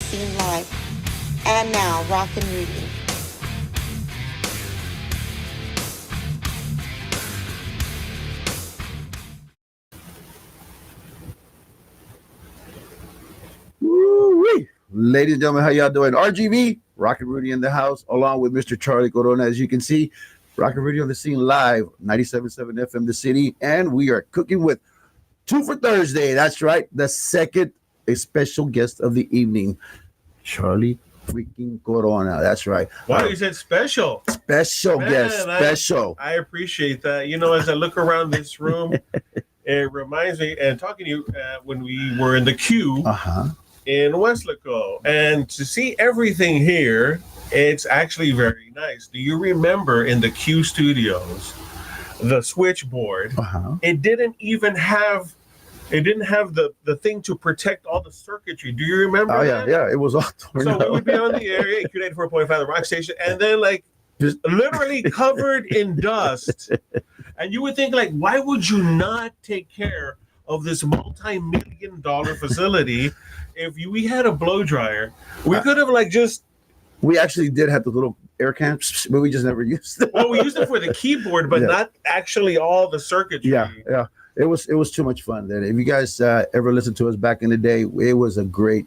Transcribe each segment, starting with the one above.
Scene Live. And now, ROCKNRUDY. Woo-wee. Ladies and gentlemen, how y'all doing? RGB, ROCKNRUDY in the house, along with Mr. Charlie Corona. As you can see, ROCKNRUDY on the scene live, 97.7 FM The City, and we are cooking with Two for Thursday. That's right, the second a special guest of the evening, Charlie freaking Corona. That's right. Wow, you said special. Special Man, guest, special. I appreciate that. You know, as I look around this room, it reminds me, and talking to you when we were in the queue in Westlaco, and to see everything here, it's actually very nice. Do you remember in the Q studios, the switchboard? It didn't even have. It didn't have the thing to protect all the circuitry. Do you remember? Oh that? yeah, it was all torn So out. we would be on the area, Q84.5, the rock station, and then like just literally covered in dust. And you would think, like, why would you not take care of this multi-million-dollar facility? If we had a blow dryer, we could have like just. We actually did have the little air cans, but we just never used them. Well, we used it for the keyboard, but not actually all the circuitry. Yeah. It was too much fun. Then, if you guys ever listened to us back in the day, it was a great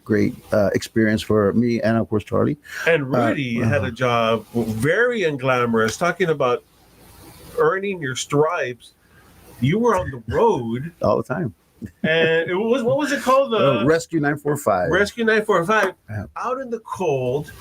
experience for me and of course Charlie. And Rudy had a job very unglamorous. Talking about earning your stripes, you were on the road all the time. And it was, what was it called? Rescue 945. Rescue 945. Out in the cold.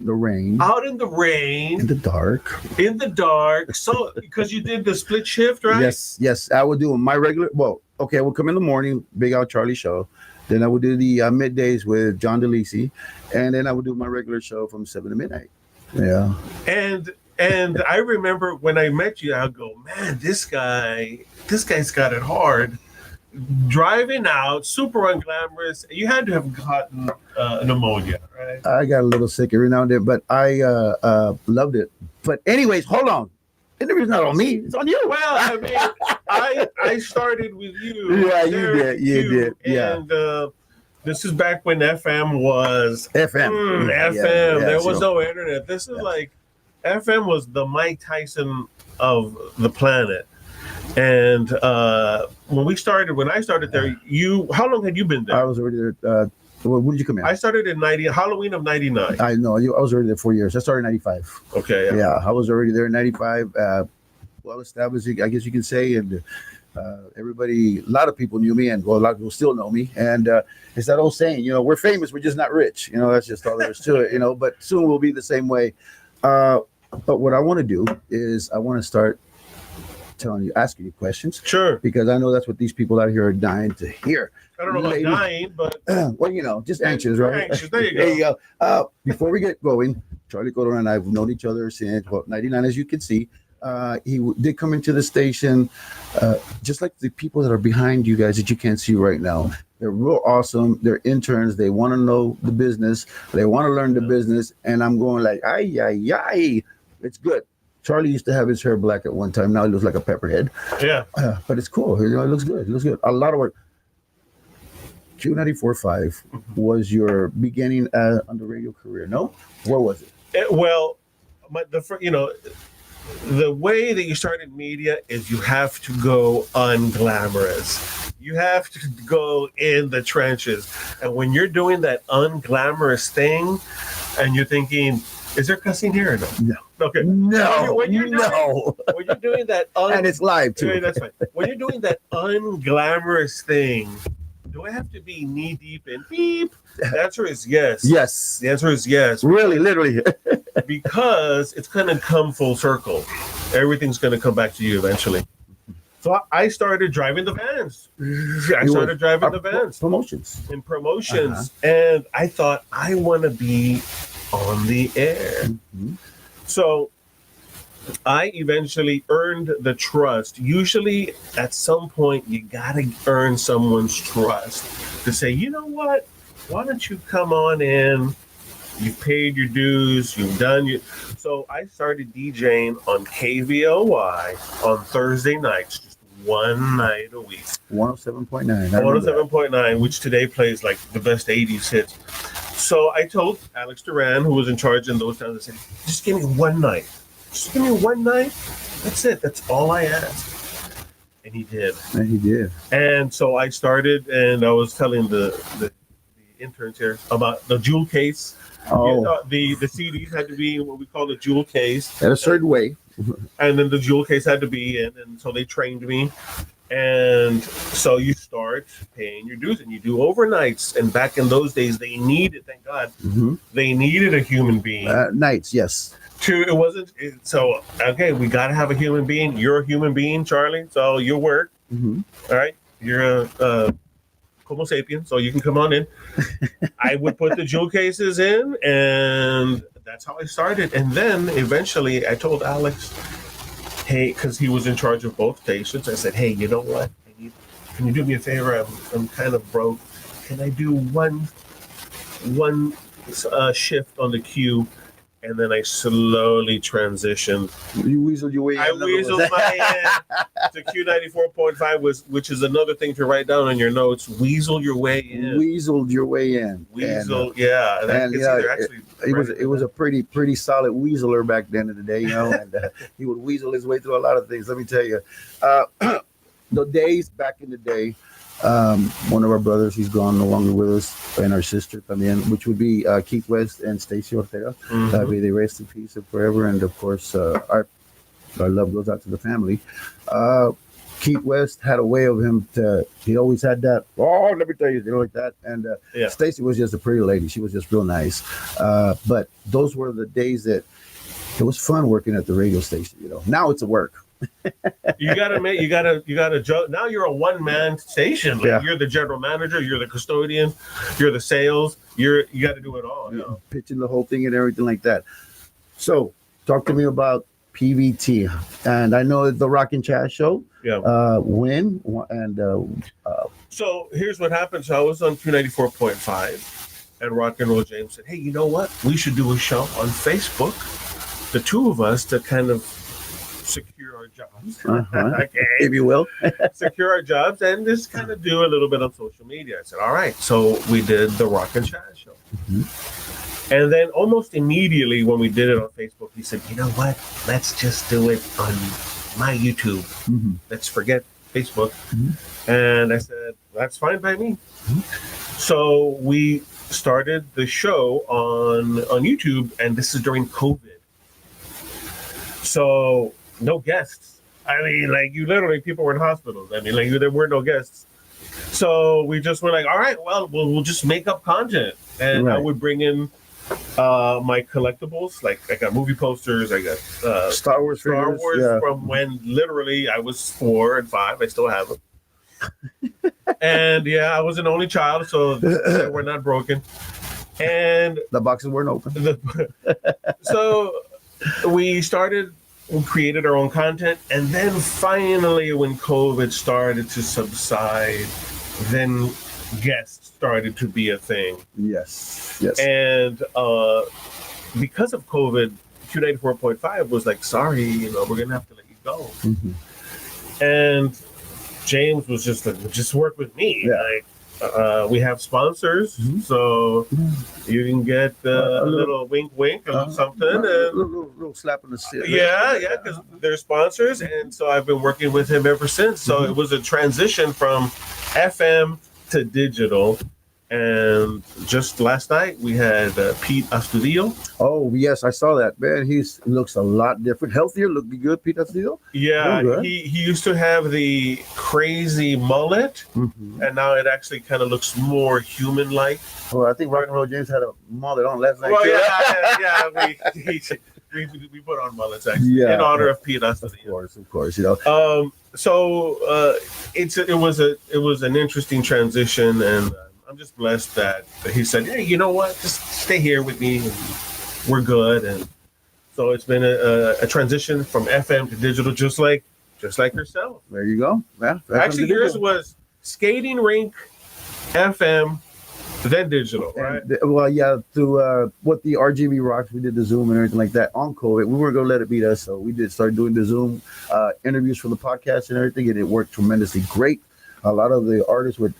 The rain. Out in the rain. In the dark. In the dark. So, because you did the split shift, right? Yes. I would do my regular, I would come in the morning, Big Al Charlie show. Then I would do the middays with John DeLisi. And then I would do my regular show from 7 to midnight. Yeah. And I remember when I met you, I'll go, man, this guy's got it hard. Driving out, super unglamorous. You had to have gotten pneumonia, right? I got a little sick every now and then, but I loved it. But anyways, hold on. Interview's not on me. It's on you. Well, I mean, I started with you. Yeah, you did. Yeah. And this is back when FM was FM. FM. Yeah, there was no internet. This is like FM was the Mike Tyson of the planet. And when I started there, how long had you been there? I was already there. When did you come in? I started in Halloween of 99. I know. I was already there 4 years. I started in 95. Okay. Yeah, I was already there in 95. Well established, I guess you can say. And everybody, a lot of people knew me, and a lot of people still know me. And it's that old saying, we're famous, we're just not rich. That's just all there is to it, But soon we'll be the same way. But what I want to do is I want to start asking you questions. Sure. Because I know that's what these people out here are dying to hear. I don't know about dying, but well, just anxious, right? Anxious. There you go. Before we get going, Charlie Corona and I have known each other since 99, as you can see. He did come into the station, just like the people that are behind you guys that you can't see right now. They're real awesome. They're interns. They want to know the business. They want to learn the business. And I'm going like, ay. It's good. Charlie used to have his hair black at one time. Now he looks like a pepperhead. Yeah. But it's cool. It looks good. A lot of work. Q94.5 was your beginning on the radio career, no? What was it? The way that you started media is you have to go unglamorous. You have to go in the trenches. And when you're doing that unglamorous thing and you're thinking, is there cussing here or no? No. Okay. No. When you're doing that and it's live too. That's fine. When you're doing that unglamorous thing, do I have to be knee deep in beep? The answer is yes. Yes. The answer is yes. Really, literally. Because it's going to come full circle. Everything's going to come back to you eventually. So I started driving the vans. Promotions. In promotions. And I thought, I want to be on the air. Mm-hmm. So I eventually earned the trust. Usually at some point, you got to earn someone's trust to say, you know what? Why don't you come on in? You've paid your dues. You've done your... So I started DJing on KVOY on Thursday nights, just one night a week. 107.9. 107.9, which today plays like the best 80s hits. So I told Alex Duran, who was in charge in those times, I said, just give me one night. Just give me one night. That's it. That's all I asked. And he did. And he did. And so I started, and I was telling the interns here about the jewel case. Oh, The CDs had to be in what we call the jewel case. in a certain way. And then the jewel case had to be in, and so they trained me. And so you start paying your dues, and you do overnights. And back in those days, they needed, thank God, they needed a human being. Nights, yes. So okay, we got to have a human being. You're a human being, Charlie. So you work. All right, you're a Homo sapien, so you can come on in. I would put the jewel cases in, and that's how I started. And then eventually, I told Alex, hey, because he was in charge of both stations. I said, hey, you know what? Can you do me a favor? I'm kind of broke. Can I do one shift on the queue? And then I slowly transitioned. You weaseled your way in. I weaseled my to Q94.5, which is another thing to write down on your notes. Weasel your way in. Weaseled your way in. Weasel, yeah. And it was a pretty solid weaseler back then in the day, and he would weasel his way through a lot of things. Let me tell you, the days back in the day. One of our brothers, he's gone no longer with us, and our sister también, which would be Keith West and Stacy Ortega. May they rest in peace and forever. And of course, our love goes out to the family. Keith West had a way of him he always had that, oh, let me tell you, like that. And Stacy was just a pretty lady. She was just real nice. But those were the days that it was fun working at the radio station. Now it's a work. you gotta judge. Now you're a one-man station. You're the general manager, you're the custodian, you're the sales, you got to do it all. Pitching the whole thing and everything like that. So talk to me about PVT. And I know the Rock and Chat show. When and so here's what happened. So I was on Q94.5, and Rock and Roll James said, hey, you know what, we should do a show on Facebook, the two of us, to kind of secure our jobs, okay, if you will. Secure our jobs and just kind of do a little bit on social media. I said, all right. So we did the Rock and Chat show. And then almost immediately when we did it on Facebook, he said, you know what? Let's just do it on my YouTube. Let's forget Facebook. And I said, that's fine by me. So we started the show on YouTube, and this is during COVID. So no guests. I mean, you literally, people were in hospitals. I mean, there were no guests. So we just were like, all right, well, we'll just make up content. And I would bring in my collectibles. Like, I got movie posters. I got Star Wars from when literally I was 4 and 5. I still have them. And I was an only child, so they were not broken. And the boxes weren't open. So we created our own content, and then finally when COVID started to subside, then guests started to be a thing. Yes. And because of COVID, Q94.5 was like, sorry, we're gonna have to let you go. And James was just like, just work with me. We have sponsors, so you can get a little wink, wink, a little something, and a little slap in the chin. Because they're sponsors, and so I've been working with him ever since. So it was a transition from FM to digital. And just last night we had Pete Astudillo. Oh yes, I saw that, man. He looks a lot different, healthier. Look good, Pete Astudillo. Yeah, he used to have the crazy mullet, and now it actually kind of looks more human-like. Well, I think Rock and Roll James had a mullet on last night. Well, we put on mullets actually in honor of Pete Astudillo. Of course, So it was an interesting transition, and I'm just blessed that he said, hey, you know what? Just stay here with me, and we're good. And so it's been a transition from FM to digital, just like yourself. There you go. Yeah. Actually, yours was skating rink, FM, then digital, right? Well, yeah. Through what the RGB Rocks, we did the Zoom and everything like that on COVID. We weren't going to let it beat us, so we did start doing the Zoom interviews for the podcast and everything, and it worked tremendously great. A lot of the artists would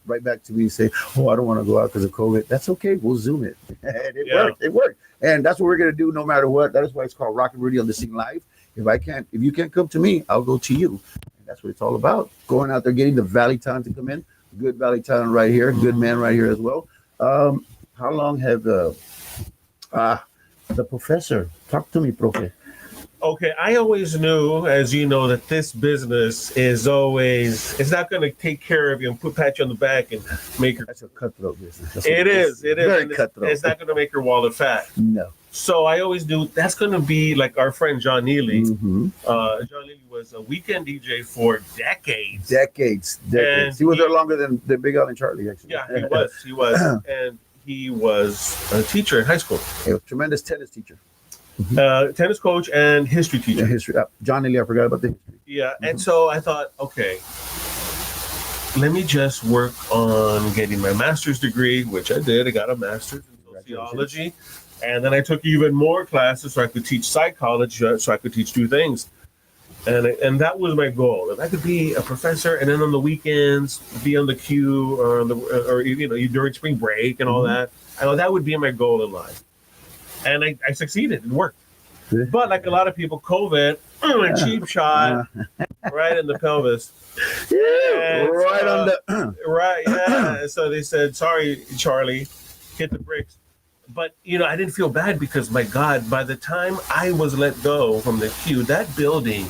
write back to me and say, "Oh, I don't want to go out because of COVID." That's okay. We'll Zoom it, and it worked. It worked, and that's what we're gonna do no matter what. That is why it's called Rock and Rudy on the Scene Live. If you can't come to me, I'll go to you. And that's what it's all about. Going out there, getting the Valley talent to come in. Good Valley talent right here. Good man right here as well. How long have the professor talk to me, profe? Okay, I always knew, as you know, that this business is always, it's not going to take care of you and pat you on the back and make her. That's a cutthroat business. It is. Very cutthroat. It's not going to make your wallet fat. No. So I always knew that's going to be like our friend John Neely. Mm-hmm. John Neely was a weekend DJ for decades. Decades. And He was there longer than Big Al and Charlie, actually. Yeah, he was. And he was a teacher in high school. A tremendous tennis teacher. Tennis coach and history teacher. Yeah, history. John Neely, I forgot about the history. Yeah, and so I thought, okay, let me just work on getting my master's degree, which I did. I got a master's in sociology. And then I took even more classes so I could teach psychology, so I could teach two things. And that was my goal. If I could be a professor and then on the weekends be on the queue or during spring break and all that, I know that would be my goal in life. And I succeeded. It worked. But like a lot of people, COVID, cheap shot right in the pelvis. Yeah, right on the... Right, yeah. So they said, sorry, Charlie, hit the bricks. But, I didn't feel bad because, my God, by the time I was let go from the queue, that building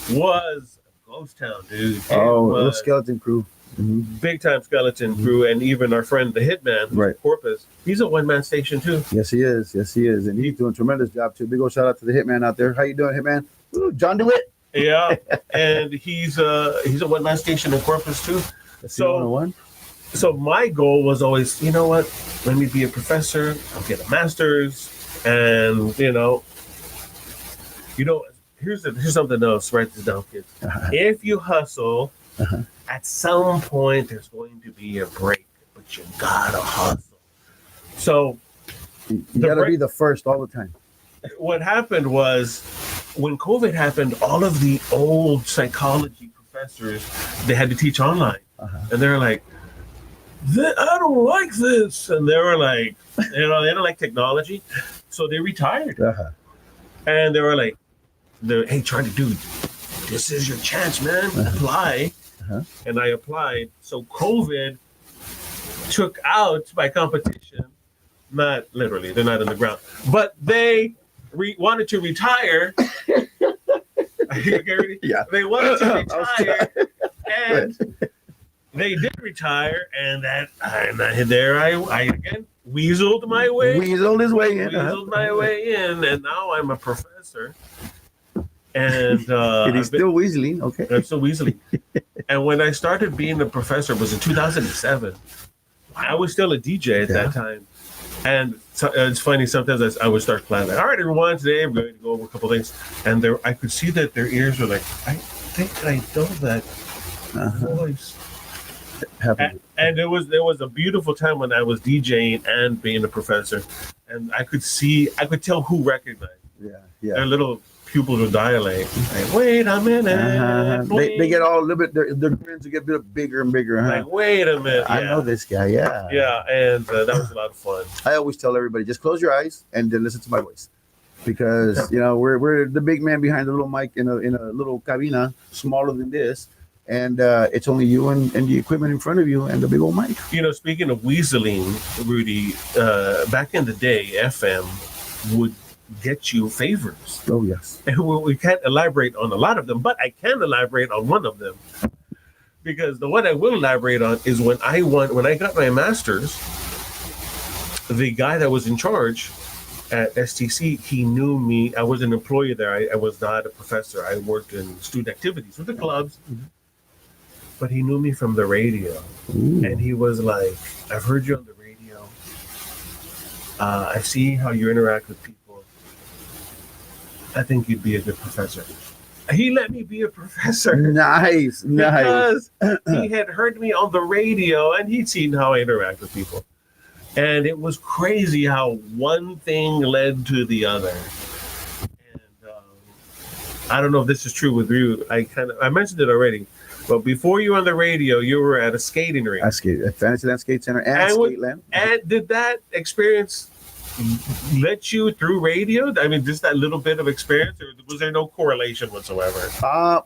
was a ghost town, dude. It was skeleton crew. Mm-hmm. Big time skeleton crew, and even our friend the Hitman, right, Corpus, he's a one-man station too. Yes, he is, and he's doing a tremendous job too. Big old shout out to the Hitman out there. How you doing, Hitman? Ooh, John DeWitt. Yeah, and he's a one-man station in Corpus too. So my goal was always, you know what? Let me be a professor. I'll get a master's, and here's something else. Write this down, kids. If you hustle. At some point, there's going to be a break, but you gotta hustle. So you gotta be the first all the time. What happened was when COVID happened, all of the old psychology professors, they had to teach online, and they're like, "I don't like this," and they were like, they don't like technology, so they retired, and they were like, "Hey, Charlie, dude, this is your chance, man. Apply." And I applied. So COVID took out my competition. Not literally, they're not on the ground, but they wanted to retire. Yeah. They wanted to retire, and they did retire. And there I again weaseled my way. Weaseled his way in. Weaseled my way in, and now I'm a professor. And he's still weaseling. Okay, I'm still weaseling. And when I started being a professor, it was in 2007. I was still a DJ at that time. And so, it's funny, sometimes I would start planning. All right, everyone, today we're going to go over a couple things. And I could see that their ears were like, I think I know that voice. And there was a beautiful time when I was DJing and being a professor. And I could tell who recognized. Yeah. Their little pupils would dilate. Like, wait a minute. They get all a little bit. Their grins will get a bit bigger and bigger. Like, wait a minute. I know this guy. Yeah. Yeah, and that was a lot of fun. I always tell everybody, just close your eyes and then listen to my voice, because we're the big man behind the little mic in a little cabina smaller than this, and it's only you and the equipment in front of you and the big old mic. Speaking of weaseling, Rudy, back in the day, FM would get you favors. Oh, yes. And we can't elaborate on a lot of them, but I can elaborate on one of them. Because the one I will elaborate on is when I got my master's, the guy that was in charge at STC, he knew me. I was an employee there. I was not a professor. I worked in student activities with the clubs. But he knew me from the radio. Ooh. And he was like, I've heard you on the radio. I see how you interact with people. I think you'd be a good professor. He let me be a professor. Nice. Because he had heard me on the radio and he'd seen how I interact with people. And it was crazy how one thing led to the other. And I don't know if this is true with you. I mentioned it already. But before you were on the radio, you were at a skating rink. I skated at Fantasyland Skate Center and Skateland. And did that experience let you through radio? I mean, just that little bit of experience, or was there no correlation whatsoever?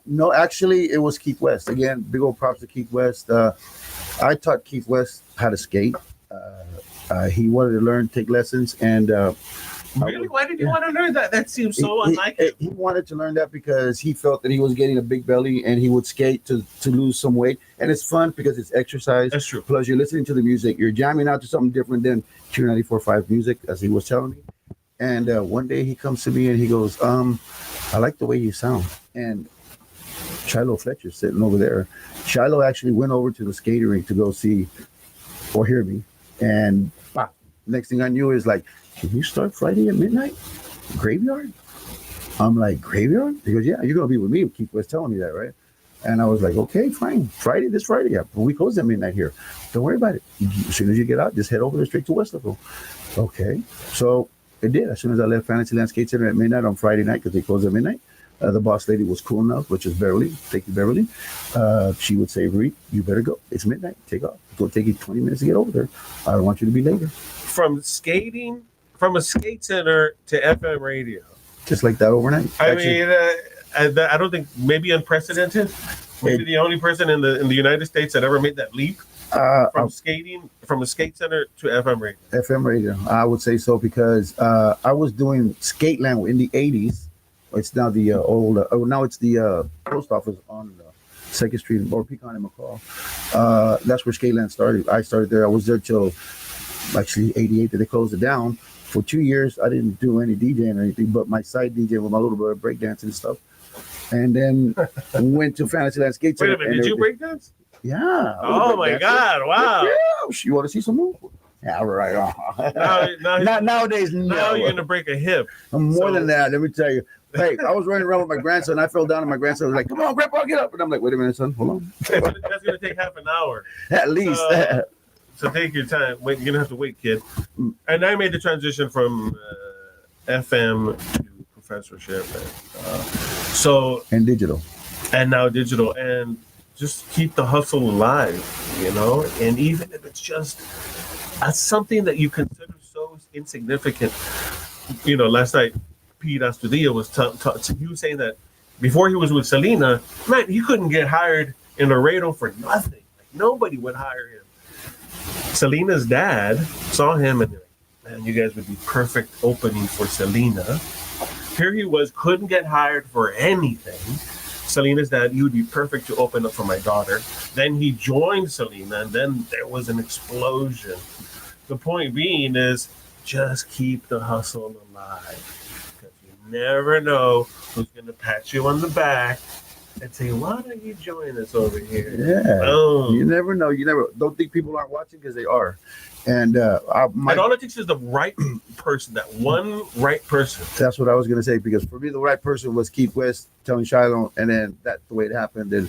No, actually, it was Keith West. Again, big old props to Keith West. I taught Keith West how to skate. He wanted to learn, take lessons, and really, why did you want to learn that? That seems so unlike him. He wanted to learn that because he felt that he was getting a big belly, and he would skate to lose some weight. And it's fun because it's exercise. That's true. Plus, you're listening to the music. You're jamming out to something different than Q94.5 music, as he was telling me. And one day he comes to me and he goes, I like the way you sound. And Shiloh Fletcher's sitting over there. Shiloh actually went over to the skating rink to go see or hear me. And next thing I knew is like, can you start Friday at midnight? Graveyard? I'm like, graveyard? He goes, yeah, you're going to be with me. Keith was telling me that, right? And I was like, okay, fine. This Friday. Yeah, we close at midnight here. Don't worry about it. As soon as you get out, just head over there straight to Weslaco. Okay. So it did. As soon as I left Fantasyland Skate Center at midnight on Friday night, because they closed at midnight, the boss lady was cool enough, which is Beverly. Thank you, Beverly. She would say, Reed, you better go. It's midnight. Take off. It's going to take you 20 minutes to get over there. I don't want you to be later. From a skate center to FM radio. Just like that overnight. I don't think, maybe unprecedented. Maybe the only person in the United States that ever made that leap from a skate center to FM radio. FM radio, I would say so, because I was doing Skateland in the 80s. It's now the now it's the post office on 2nd Street or Pecan and McCall. That's where Skateland started. I started there. I was there till actually 88 that they closed it down. For 2 years, I didn't do any DJing or anything, but my side DJ with my little bit of breakdancing and stuff. And then went to Fantasyland Skate Center. Wait a minute, did you breakdance? Yeah. Oh my God! Wow. Yeah, you want to see some move? Yeah, right. Nowadays, no. Now you're gonna break a hip. More than that, let me tell you. Hey, I was running around with my grandson. I fell down, and my grandson was like, "Come on, Grandpa, get up!" And I'm like, "Wait a minute, son. Hold on." That's gonna take half an hour. At least. So take your time. Wait, you're gonna have to wait, kid. And I made the transition from FM to professorship, and digital, and now digital, and just keep the hustle alive, And even if it's just something that you consider so insignificant, Last night Pete Astudillo was he was saying that before he was with Selena, man, he couldn't get hired in Laredo for nothing. Like, nobody would hire him. Selena's dad saw him and they're like, man, you guys would be perfect opening for Selena. Here he was, couldn't get hired for anything. Selena's dad, you would be perfect to open up for my daughter. Then he joined Selena, and then there was an explosion. The point being is just keep the hustle alive, because you never know who's going to pat you on the back and say, why don't you join us over here? Yeah. You never know. Don't think people aren't watching, because they are. And and all it takes is the right person, that one right person. That's what I was going to say, because for me, the right person was Keith West telling Shiloh, and then that's the way it happened. And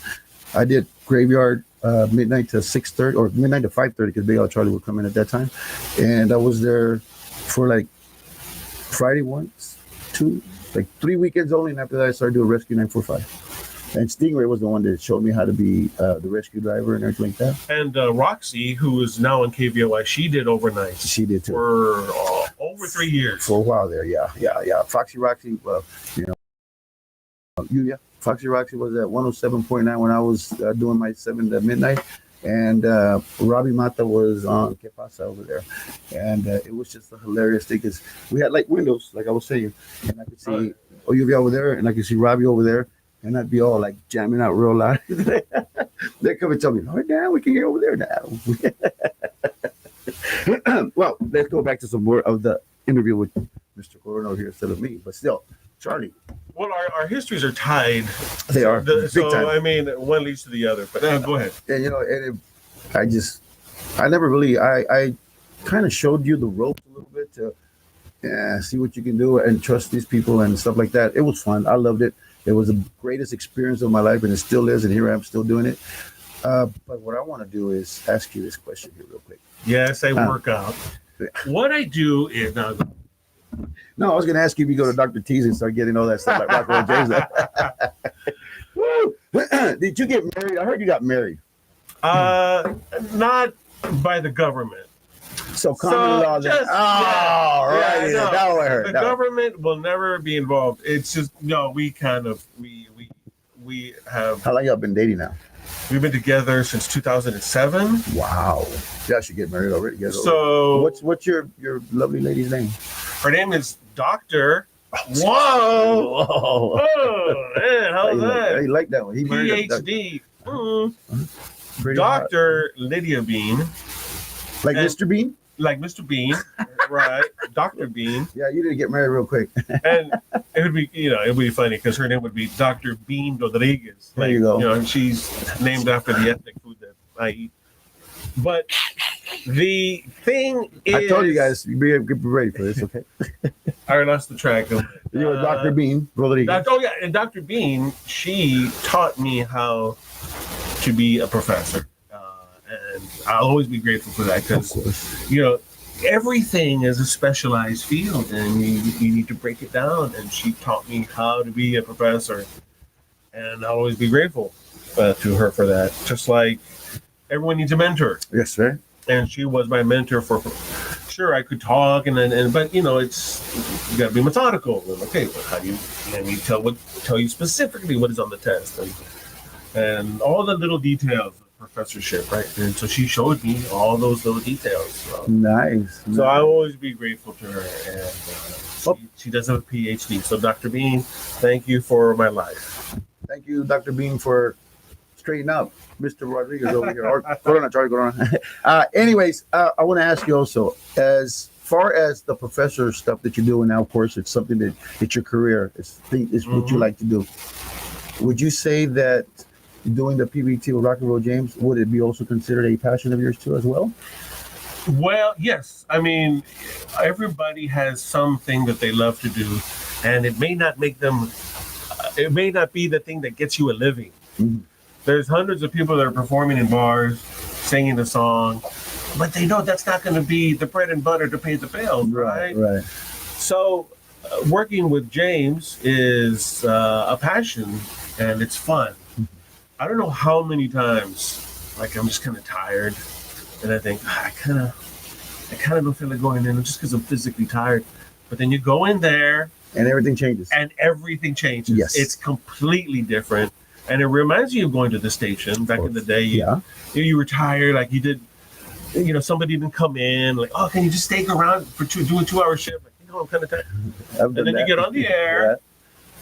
I did Graveyard midnight to 6:30 or midnight to 5:30, because Big Al Charlie would come in at that time. And I was there for like Friday once, 2, like 3 weekends only. And after that, I started doing Rescue 945. And Stingray was the one that showed me how to be the rescue driver and everything like that. And Roxy, who is now on KVOI, she did overnight. She did too. For over 3 years. For a while there, yeah. Foxy Roxy, Foxy Roxy was at 107.9 when I was doing my 7 to midnight. And Robbie Mata was on Que Pasa over there. And it was just a hilarious thing, because we had like windows, like I was saying. And I could see OUV over there, and I could see Robbie over there. And I'd be all like jamming out real loud. They come and tell me, "Oh, damn, we can hear over there now." Well, let's go back to some more of the interview with Mr. Coronel here instead of me. But still, Charlie. Well, our histories are tied. They are. Big time. I mean, one leads to the other. But go ahead. And I kind of showed you the ropes a little bit to see what you can do and trust these people and stuff like that. It was fun. I loved it. It was the greatest experience of my life, and it still is, and here I am still doing it. But what I want to do is ask you this question here real quick. Yes, I work out. What I do is... No, I was going to ask you if you go to Dr. T's and start getting all that stuff like Rock and Roll James. Did you get married? I heard you got married. Not by the government. So common law. Just, Right. no, That what I heard. the government will never be involved. It's just we have. How long y'all been dating now? We've been together since 2007. Wow. Y'all should get married already. So what's your lovely lady's name? Her name is Dr. Whoa! Oh man, how's that? I like that one. He PhD. Dr. Lydia Bean. Like Mr. Bean? Like Mr. Bean, right? Dr. Bean. Yeah, you didn't get married real quick. And it would be, it would be funny because her name would be Dr. Bean Rodriguez. There you go. And she's named after the ethnic food that I eat. But the thing is, I told you guys, be ready for this, okay? I lost the track of it. You were Dr. Bean Rodriguez. And Dr. Bean, she taught me how to be a professor. And I'll always be grateful for that because, everything is a specialized field and you need to break it down. And she taught me how to be a professor. And I'll always be grateful to her for that. Just like everyone needs a mentor. Yes, sir. And she was my mentor for sure. I could talk but it's you got to be methodical. And, okay, but how do you? Let me tell you specifically what is on the test and all the little details of professorship, right? And so she showed me all those little details. Nice. So I'll always be grateful to her. And she does have a PhD. So Dr. Bean, thank you for my life. Thank you, Dr. Bean, for straightening up Mr. Rodriguez over here. Or, Corona. Anyways, I want to ask you also, as far as the professor stuff that you're doing now, of course, it's something that it's your career. Is what you like to do. Would you say that doing the PBT with Rock and Roll James, would it be also considered a passion of yours too as well? Well, yes. I mean, everybody has something that they love to do, and it may not make them, it may not be the thing that gets you a living. Mm-hmm. There's hundreds of people that are performing in bars, singing the song, but they know that's not going to be the bread and butter to pay the bills, right? Right. So working with James is a passion, and it's fun. I don't know how many times, like I'm just kind of tired, and I think I kind of don't feel like going in just because I'm physically tired. But then you go in there, and everything changes. Yes, it's completely different, and it reminds you of going to the station back in the day. You were tired, like you did. Somebody didn't come in, like, oh, can you just stay around for do a 2-hour shift? Like, I'm kind of tired. And then you get on the air.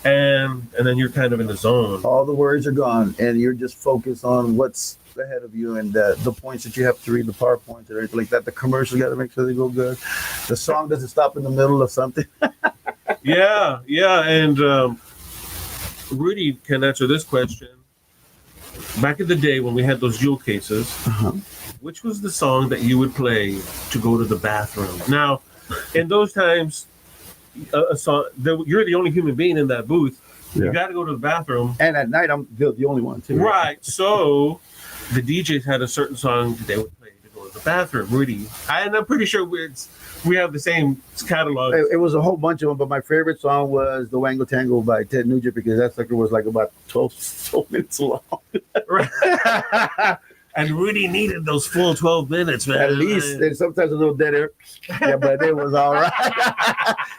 And then you're kind of in the zone. All the words are gone, and you're just focused on what's ahead of you and the points that you have to read, the PowerPoints and everything like that. The commercial, you got to make sure they go good. The song doesn't stop in the middle of something. Yeah. And Rudy can answer this question. Back in the day when we had those jewel cases, which was the song that you would play to go to the bathroom? Now, in those times, you're the only human being in that booth. You got to go to the bathroom, and at night I'm the only one too. Right. So the DJs had a certain song that they would play to go to the bathroom. Rudy, and I'm pretty sure we have the same catalog. It was a whole bunch of them, but my favorite song was "The Wango Tango" by Ted Nugent because that sucker was like about 12 minutes long. And Rudy needed those full 12 minutes, man. At least, and sometimes a little dead air. Yeah, but it was all right.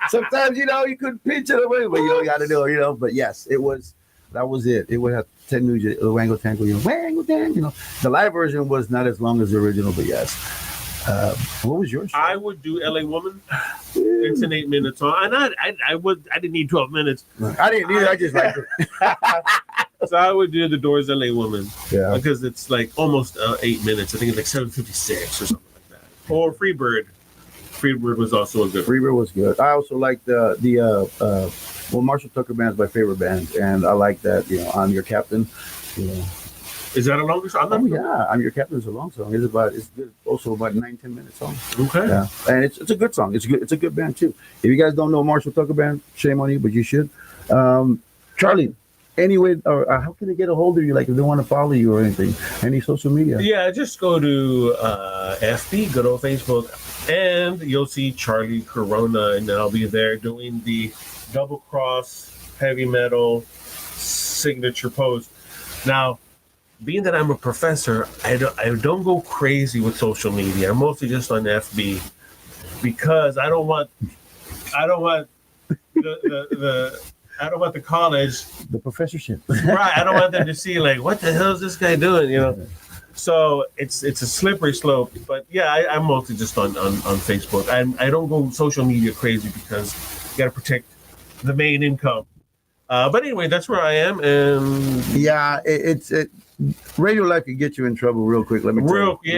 Sometimes, you could pinch it away, but you got to do it, But yes, that was it. It would have Ted Nugent, the Wango Tango, Wango Tango, The live version was not as long as the original, but yes. What was yours? I would do LA Woman. It's an 8-minute song. And I didn't need 12 minutes. I didn't either. I just liked it. So I would do the Doors LA Woman. Yeah. Because it's like almost 8 minutes. I think it's like 7:56 or something like that. Or Freebird. Freebird was also a good one. Freebird was good. I also like the Marshall Tucker Band is my favorite band, and I like that, I'm Your Captain. Is that a longer song? I'm Your Captain is a long song. It's good, also about 9-10 minute song. Okay. Yeah. And it's a good song. It's a good band too. If you guys don't know Marshall Tucker Band, shame on you, but you should. Charlie, anyway, or how can they get a hold of you? Like if they want to follow you or anything, any social media? Yeah, just go to FB, good old Facebook, and you'll see Charlie Corona, and I'll be there doing the double cross heavy metal signature pose. Now, being that I'm a professor, I don't go crazy with social media. I'm mostly just on FB because I don't want the college, the professorship. right? I don't want them to see like, what the hell is this guy doing? You know. So it's a slippery slope. But yeah, I'm mostly just on Facebook. I don't go social media crazy because you got to protect the main income. But anyway, that's where I am, and yeah, radio life can get you in trouble real quick. Let me tell you, real quick.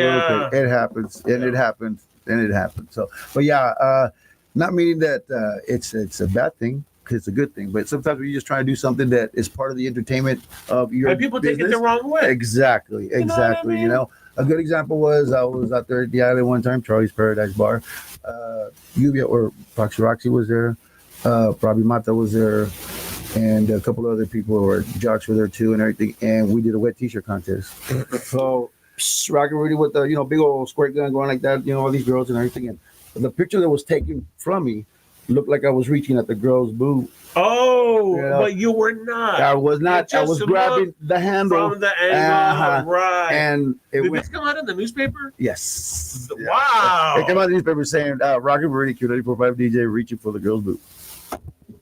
It happens, and it happens, and it happens. So, but yeah, not meaning that it's a bad thing. Because it's a good thing, but sometimes when you're just trying to do something that is part of the entertainment of your and people business, take it the wrong way. Exactly. You know what I mean? You know, a good example was I was out there at the island one time, Charlie's Paradise Bar. Yuvia or Roxy was there. Probably Mata was there, and a couple other people or jocks were there too, and everything. And we did a wet T-shirt contest. So ROCKNRUDY with the big old squirt gun going like that, all these girls and everything. And the picture that was taken from me looked like I was reaching at the girl's boob. Oh, but you were not. I was not. I was grabbing the handle from the angle, right? And did this come out in the newspaper? Yes. Wow. It came out in the newspaper saying ROCKNRUDY Q94.5 DJ reaching for the girl's boob.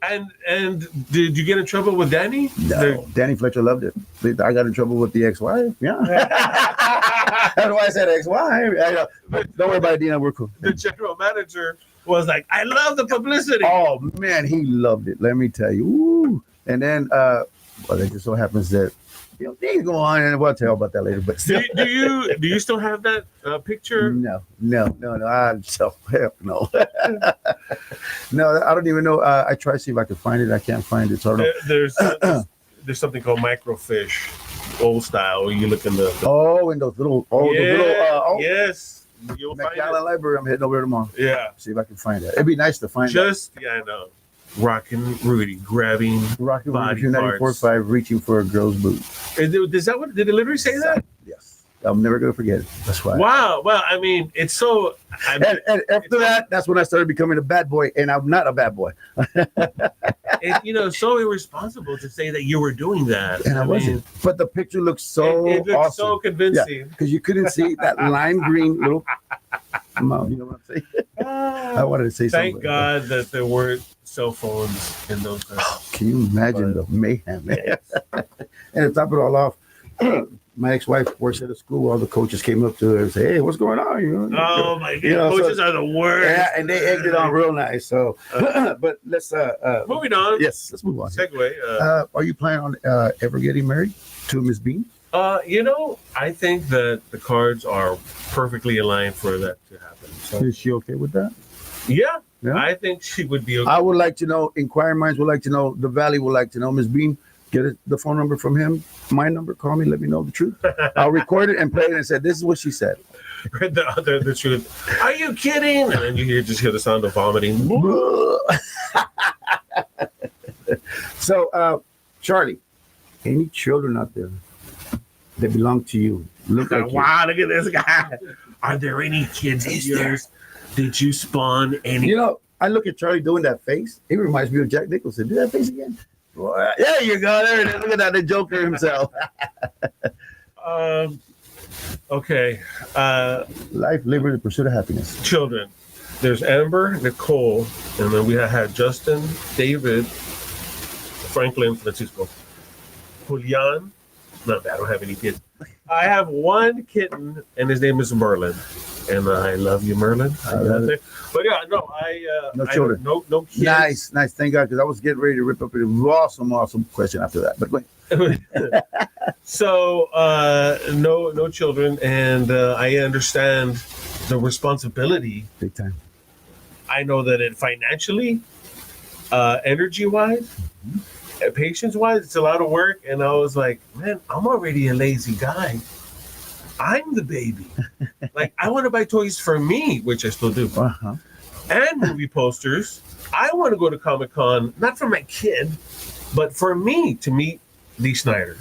And did you get in trouble with Danny? No, Danny Fletcher loved it. I got in trouble with the ex-wife. Yeah. That's why I said ex-wife. Don't worry about it, Dina. We're cool. The general manager was like, I love the publicity. Oh man, he loved it. Let me tell you. Ooh. And then well, it just so happens that things go on, and we'll tell about that later. But still. do you still have that picture? No. I'm so hell no. No, I don't even know. I try to see if I can find it. I can't find it. So I don't know. There's something called microfiche, old style, where you look in the in those little yes. You'll find it. Library. I'm heading over tomorrow. Yeah. See if I can find it. It'd be nice to find it. I know. ROCKNRUDY grabbing ROCKNRUDY 94.5 reaching for a girl's boob. Did it literally say that? Yes. I'm never gonna forget it. That's why. Wow. Well, I mean, it's so. And after that, that's when I started becoming a bad boy, and I'm not a bad boy. So irresponsible to say that you were doing that. And I wasn't. But the picture looks so it looked awesome. So convincing. Because you couldn't see that lime green little. You know what I'm saying? I wanted to say something. Thank God that there weren't cell phones in those days. Can you imagine the mayhem? Yes. And to top it all off, my ex-wife works at a school. All the coaches came up to her and said, "Hey, what's going on?" Oh my God, coaches are the worst. Yeah, and they egged it on real nice. So, but let's moving on. Yes, let's move on. Segue. Are you planning on ever getting married to Miss Bean? I think that the cards are perfectly aligned for that to happen. So, is she okay with that? Yeah, I think she would be okay. I would like to know, inquiring minds would like to know, the Valley would like to know, Miss Bean, get the phone number from him, my number, call me, let me know the truth. I'll record it and play it and say, this is what she said. the truth. Are you kidding? And then you just hear the sound of vomiting. So, Charlie, any children out there that belong to you? Look at wow, look at this guy. Are there any kids of yours? Did you spawn any? I look at Charlie doing that face. He reminds me of Jack Nicholson. Do that face again. Boy, there you go. There it is. Look at that. The Joker himself. Okay. Life, liberty, pursuit of happiness. Children. There's Amber, Nicole, and then we had Justin, David, Franklin, Francisco, Julian. Not bad. I don't have any kids. I have one kitten, and his name is Merlin. And I love you, Merlin. But yeah, no, no children. No kids. Nice. Thank God, because I was getting ready to rip up an awesome question after that. But go ahead. So no children, and I understand the responsibility. Big time. I know that it financially, energy-wise, patience-wise, it's a lot of work. And I was like, man, I'm already a lazy guy. I'm the baby. Like, I want to buy toys for me, which I still do. Uh-huh. And movie posters. I want to go to Comic-Con, not for my kid, but for me to meet Dee Snider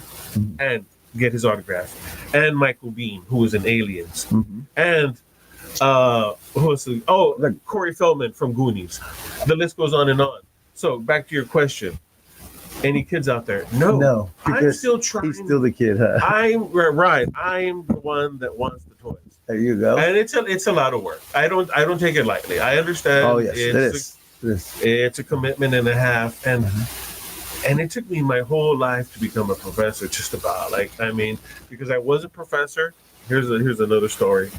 and get his autograph. And Michael Biehn, who was in Aliens. Mm-hmm. And who was Corey Feldman from Goonies. The list goes on and on. So back to your question. Any kids out there? No. No, I'm because still trying. he's still the kid, huh? I'm right. I'm the one that wants the toys. There you go. And it's a lot of work. I don't take it lightly. I understand. Oh yes, it is. It's a commitment and a half, and and it took me my whole life to become a professor. Just about because I was a professor. Here's another story.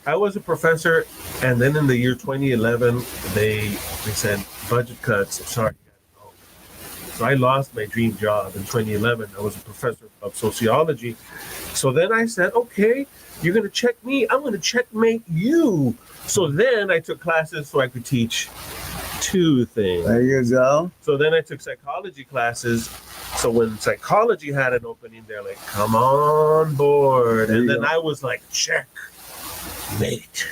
I was a professor, and then in the year 2011, they said budget cuts. Sorry, you gotta go. So I lost my dream job in 2011. I was a professor of sociology. So then I said, okay, you're going to check me. I'm going to checkmate you. So then I took classes so I could teach two things. There you go. So then I took psychology classes. So when psychology had an opening, they're like, come on board. And then I was like, check. Mate.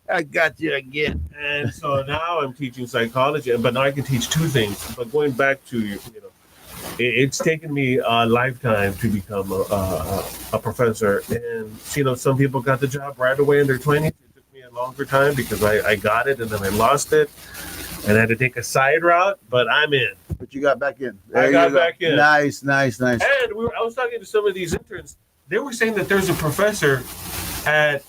I got you again. And so now I'm teaching psychology, but now I can teach two things. But going back to it's taken me a lifetime to become a professor, and some people got the job right away in their 20s. It took me a longer time because I got it and then I lost it, and I had to take a side route. But I'm in. But you got back in. I got back in. Nice. And I was talking to some of these interns. They were saying that there's a professor at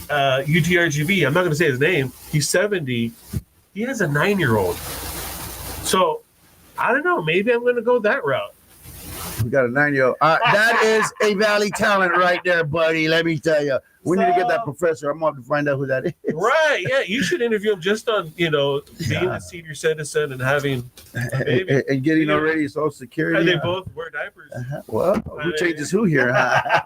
UTRGV. I'm not going to say his name. He's 70. He has a 9-year-old. So I don't know. Maybe I'm going to go that route. We got a 9-year-old. That is a Valley talent right there, buddy. Let me tell you. We need to get that professor. I'm going to find out who that is. Right. Yeah. You should interview him just on, being a senior citizen and having a baby. And getting already Social Security. And they both wear diapers. Well, who changes who here, huh?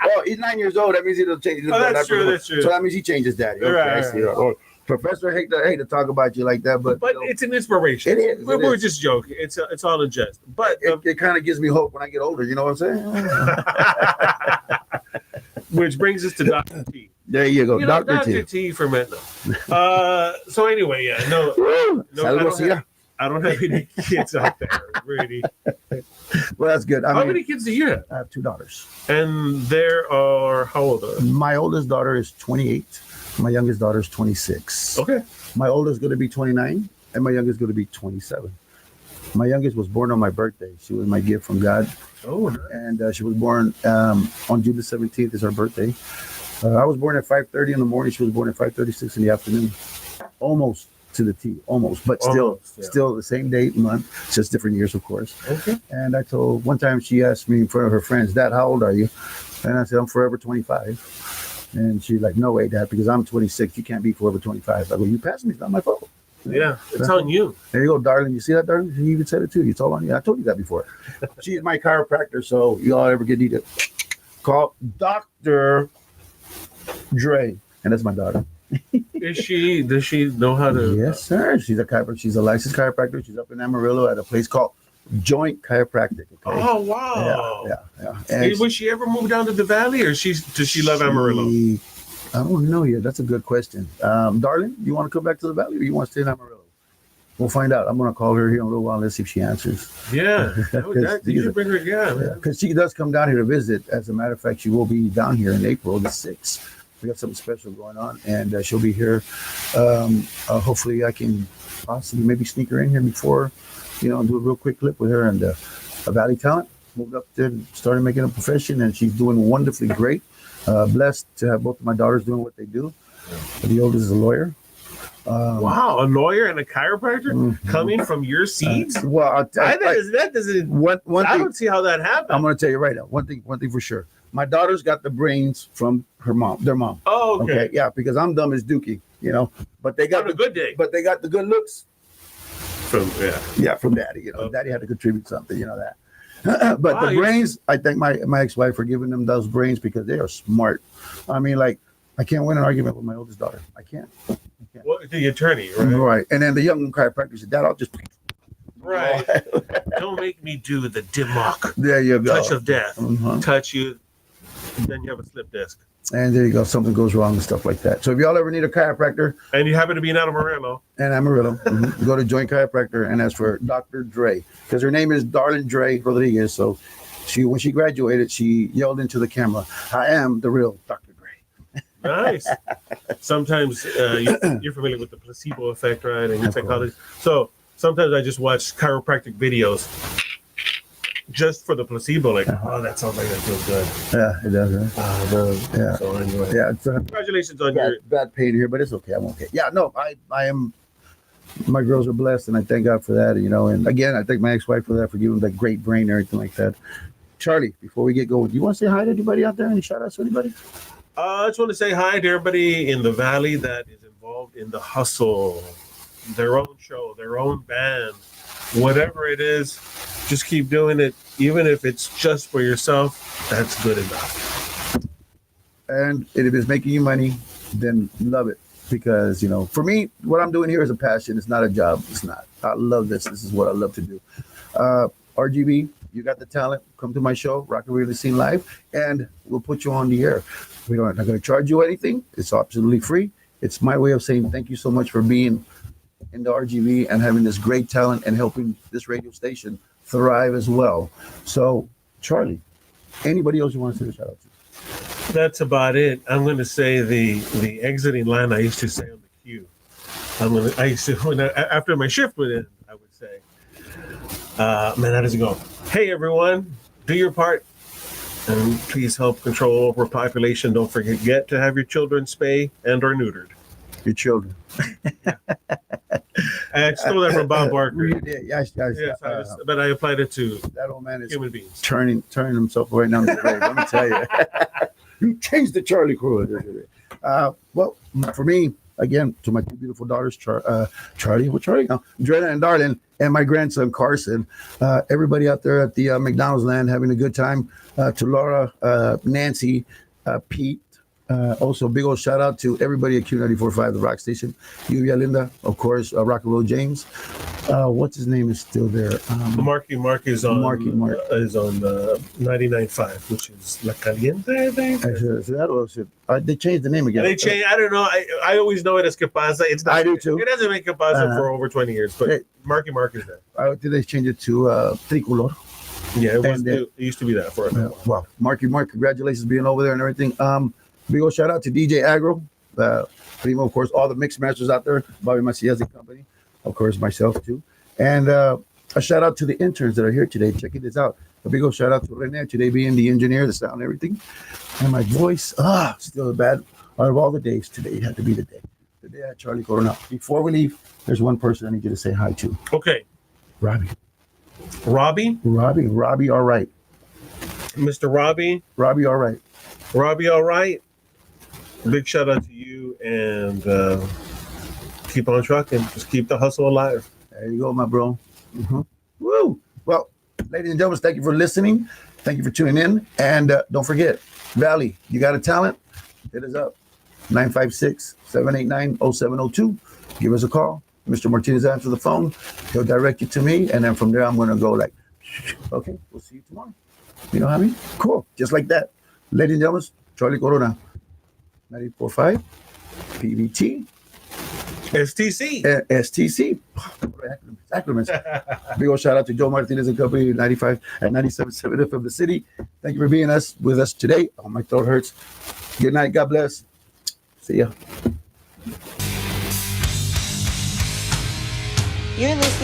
Well, he's 9 years old. That means he'll change. That's true. So that means he changes daddy. Okay, right, I see. Or, Professor, I hate to talk about you like that, but it's an inspiration. It is. We're just joking. It's all in jest. But it kind of gives me hope when I get older. You know what I'm saying? Which brings us to Dr. T. There you go, Dr. T for men. So anyway, I don't have any kids out there, really. Well, that's good. How many kids do you have? I have 2 daughters. And there are, how old are they? My oldest daughter is 28. My youngest daughter is 26. Okay. My oldest is going to be 29, and my youngest is going to be 27. My youngest was born on my birthday. She was my gift from God. Oh, nice. And she was born on June the 17th is her birthday. I was born at 5:30 in the morning. She was born at 5:36 in the afternoon. Almost to the T, almost, but still the same date, month, just different years, of course. Okay. And I told, one time she asked me in front of her friends, Dad, how old are you? And I said, I'm forever 25. And she's like, no way, Dad, because I'm 26. You can't be forever 25. I go, you passed me. It's not my fault. Yeah, it's on you. There you go, darling. You see that, darling? She even said it too. It's all on you. I told you that before. She's my chiropractor, so y'all ever get needed, call Dr. Dre. And that's my daughter. Does she know how to? Yes, sir. She's a chiropractor. She's a licensed chiropractor. She's up in Amarillo at a place called Joint Chiropractic. Okay? Oh, wow. Yeah. Hey, would she ever move down to the valley, or does she love Amarillo? I don't know yet. That's a good question. Darling, you want to come back to the valley, or you want to stay in Amarillo? We'll find out. I'm going to call her here in a little while. Let's see if she answers. Yeah. You should bring her again. Because she does come down here to visit. As a matter of fact, she will be down here in April the 6th. We got something special going on, and she'll be here. Hopefully, I can possibly maybe sneak her in here before, do a real quick clip with her. And a Valley talent moved up there and started making a profession, and she's doing wonderfully great. Blessed to have both of my daughters doing what they do. The oldest is a lawyer. Wow, a lawyer and a chiropractor coming from your seeds? Well, I don't see how that happened. I'm going to tell you right now. One thing for sure. My daughter's got the brains from their mom. Oh, okay. Yeah, because I'm dumb as Dookie, but they got the good day. But they got the good looks from daddy. Daddy had to contribute something, that. But the brains, I thank my ex-wife for giving them those brains because they are smart. I mean, like, I can't win an argument with my oldest daughter. I can't. Well, the attorney, right? Right. And then the young chiropractor said, Dad, I'll just. Right. Don't make me do the dimmock. There you go. Touch of death. Touch you, then you have a slip disc. And there you go. Something goes wrong and stuff like that. So if y'all ever need a chiropractor. And you happen to be in Amarillo. Go to Joint Chiropractor and ask for Dr. Dre. Because her name is Darlene Dre Rodriguez. So when she graduated, she yelled into the camera, I am the real Dr. Dre. Nice. Sometimes you're familiar with the placebo effect, right? And your psychology. So sometimes I just watch chiropractic videos just for the placebo. Like, oh, that sounds like that feels good. Yeah, it does, right? Yeah. So anyway, Yeah, it's congratulations on your. bad pain here, but it's okay. I'm okay. Yeah, no, I am. My girls are blessed, and I thank God for that. You know, and again, I thank my ex-wife for that, for giving that great brain and everything like that. Charlie, before we get going, do you want to say hi to anybody out there? Any shout outs to anybody? I just want to say hi to everybody in the Valley that is involved in the hustle, their own show, their own band, whatever it is. Just keep doing it, even if it's just for yourself. That's good enough. And if it's making you money, then love it. Because, you know, for me, what I'm doing here is a passion. It's not a job. It's not. I love this. This is what I love to do. RGB, you got the talent. Come to my show, Rock and Really Scene Live, and we'll put you on the air. We're not going to charge you anything. It's absolutely free. It's my way of saying thank you so much for being in the RGB and having this great talent and helping this radio station thrive as well. So, Charlie, anybody else you want to say a shout out to? That's about it. I'm going to say the exiting line I used to say on the queue. I used to, after my shift would end, I would say, man, how does it go? Hey, everyone, do your part and please help control overpopulation. Don't forget to have your children spayed and or neutered. Your children. I stole that from Bob Barker. Yes, but I applied it to that old man is human beings. turning himself right now in the grave. Let me tell you. You changed the Charlie crew. Well, for me, again, to my two beautiful daughters, Charlie, Drenna and Darlin, and my grandson, Carson, everybody out there at the McDonald's land having a good time, to Laura, Nancy, Pete, also big old shout out to everybody at Q94.5, the rock station, Yulia Linda, of course, Rock and Roll James. What's his name is still there? Mark is on Mark. is on 99.5, which is La Caliente, I think. They changed the name again. They changed. I don't know. I always know it as Que Pasa. It's not. I do too. It hasn't been Que Pasa for over 20 years, but Mark is there. Did they change it to Tricolor? Yeah, it used to be that for a while. Well, Mark, congratulations being over there and everything. Big old shout out to DJ Agro, Primo, of course, all the mix masters out there, Bobby Macias and company, of course, myself too. And a shout out to the interns that are here today. Checking this out. A big old shout out to Rene today being the engineer, the sound, and everything. And my voice, still bad. Out of all the days, today had to be the day. The day I had Charlie Corona. Before we leave, there's one person I need you to say hi to. Okay. Robbie, all right. Mr. Robbie, all right. Robbie, all right. Big shout out to you, and keep on trucking. Just keep the hustle alive. There you go, my bro. Mm-hmm. Woo! Well, ladies and gentlemen, thank you for listening. Thank you for tuning in. And don't forget, Valley, you got a talent? Hit us up. 956-789-0702. Give us a call. Mr. Martinez answers the phone. He'll direct you to me. And then from there, I'm going to go like, okay, we'll see you tomorrow. You know what I mean? Cool. Just like that. Ladies and gentlemen, Charlie Corona. 94.5, PVT, STC. Acronyms. Big old shout out to Joe Martinez and company, 95 at 97.7 FM the city. Thank you for being with us today. Oh, my throat hurts. Good night. God bless. See ya. You're listening